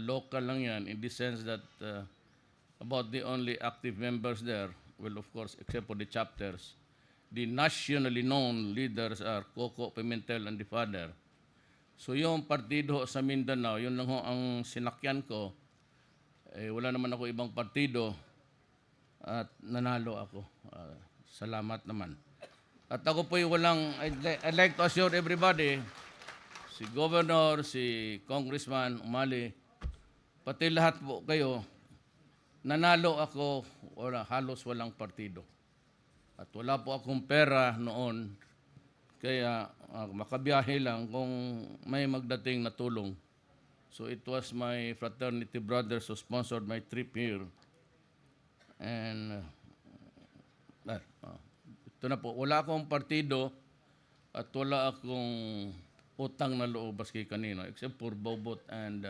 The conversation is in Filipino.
local lang yan in the sense that about the only active members there, well, of course, except for the chapters, the nationally known leaders are Coco Pimentel and the father. So yung partido sa Mindanao, yun lang ho ang sinakyan ko. Wala naman ako ibang partido at nanalo ako. Salamat naman. At ako po yung walang, I'd like to assure everybody, si Governor, si Congressman Umali, pati lahat po kayo, nanalo ako, halos walang partido. At wala po akong pera noon, kaya makabiyahe lang kung may magdating na tulong. So it was my fraternity brothers who sponsored my trip here. And ito na po, wala akong partido at wala akong utang na loob baski kanino except for Bobot and